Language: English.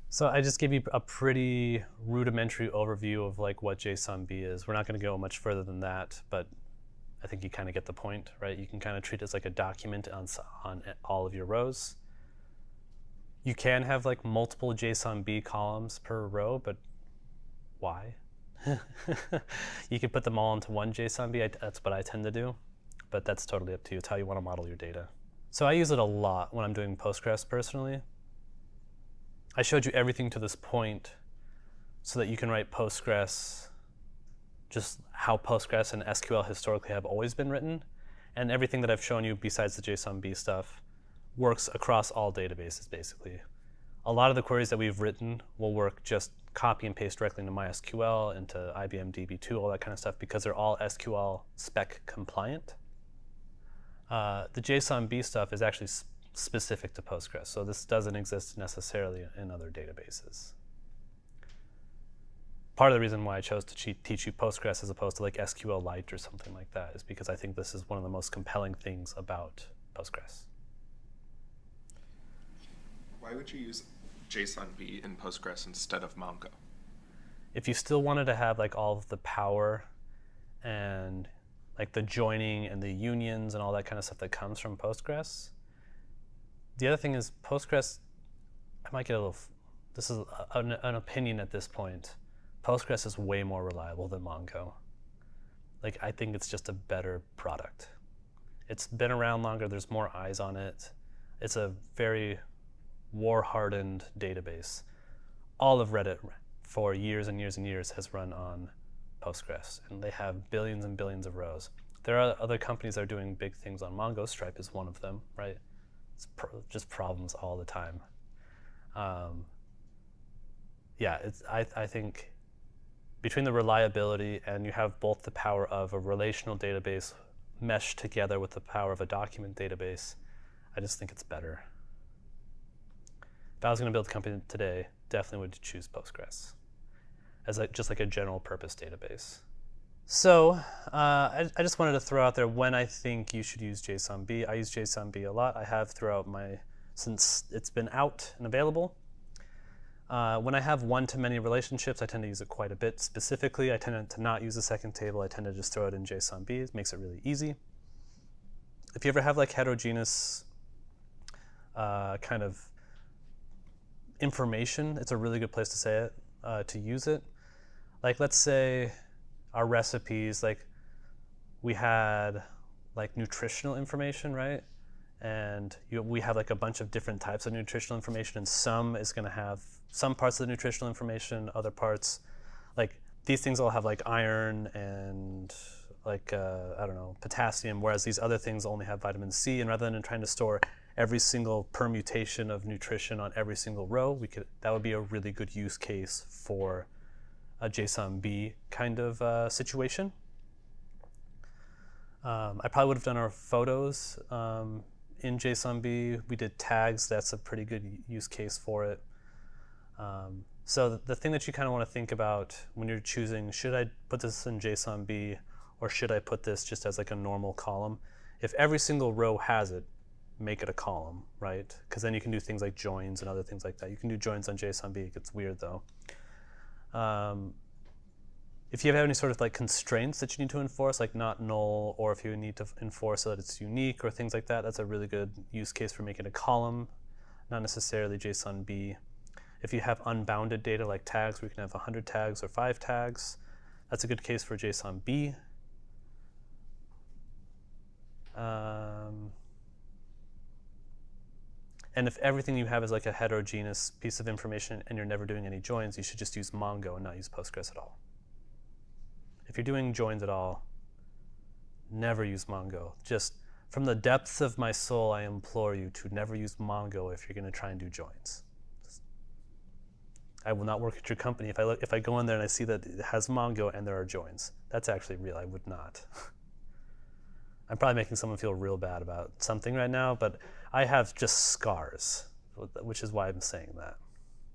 So I just gave you a pretty rudimentary overview of like what JSONB is. We're not going to go much further than that, but I think you kind of get the point, right? You can kind of treat it as like a document on all of your rows. You can have like multiple JSONB columns per row, but why? You could put them all into one JSONB. That's what I tend to do, but that's totally up to you. It's how you want to model your data. So I use it a lot when I'm doing Postgres personally. I showed you everything to this point so that you can write Postgres, just how Postgres and SQL historically have always been written. And everything that I've shown you besides the JSONB stuff works across all databases, basically. A lot of the queries that we've written will work just copy and paste directly into MySQL, into IBM DB2, all that kind of stuff, because they're all SQL spec compliant. The JSONB stuff is actually specific to Postgres, so this doesn't exist necessarily in other databases. Part of the reason why I chose to teach you Postgres as opposed to like SQLite or something like that is because I think this is one of the most compelling things about Postgres. Why would you use JSONB in Postgres instead of Mongo? If you still wanted to have like all of the power and like the joining and the unions and all that kind of stuff that comes from Postgres, the other thing is Postgres, I might get a little, this is an opinion at this point. Postgres is way more reliable than Mongo. Like, I think it's just a better product. It's been around longer, there's more eyes on it. It's a very war-hardened database. All of Reddit for years and years and years has run on Postgres, and they have billions and billions of rows. There are other companies that are doing big things on Mongo. Stripe is one of them, right? It's just problems all the time. Yeah, I think between the reliability and you have both the power of a relational database meshed together with the power of a document database, I just think it's better. If I was going to build a company today, definitely would choose Postgres as just like a general purpose database. So I just wanted to throw out there when I think you should use JSONB. I use JSONB a lot. I have throughout since it's been out and available. When I have one-to-many relationships, I tend to use it quite a bit. Specifically, I tend to not use a second table. I tend to just throw it in JSONB. It makes it really easy. If you ever have like heterogeneous kind of information, it's a really good place to say it, to use it. Like, let's say our recipes, like we had like nutritional information, right? And we have like a bunch of different types of nutritional information, and some is going to have some parts of the nutritional information, other parts, like these things all have like iron and like, I don't know, potassium, whereas these other things only have vitamin C. And rather than trying to store every single permutation of nutrition on every single row, that would be a really good use case for a JSONB kind of situation. I probably would have done our photos in JSONB. We did tags. That's a pretty good use case for it. So the thing that you kind of want to think about when you're choosing, should I put this in JSONB or should I put this just as like a normal column? If every single row has it, make it a column, right? Because then you can do things like joins and other things like that. You can do joins on JSONB. It gets weird though. If you have any sort of like constraints that you need to enforce, like not null, or if you need to enforce so that it's unique or things like that, that's a really good use case for making a column, not necessarily JSONB. If you have unbounded data like tags, where you can have 100 tags or 5 tags, that's a good case for JSONB. And if everything you have is like a heterogeneous piece of information and you're never doing any joins, you should just use Mongo and not use Postgres at all. If you're doing joins at all, never use Mongo. Just from the depths of my soul, I implore you to never use Mongo if you're going to try and do joins. I will not work at your company if I go in there and I see that it has Mongo and there are joins. That's actually real. I would not. I'm probably making someone feel real bad about something right now, but I have just scars, which is why I'm saying that.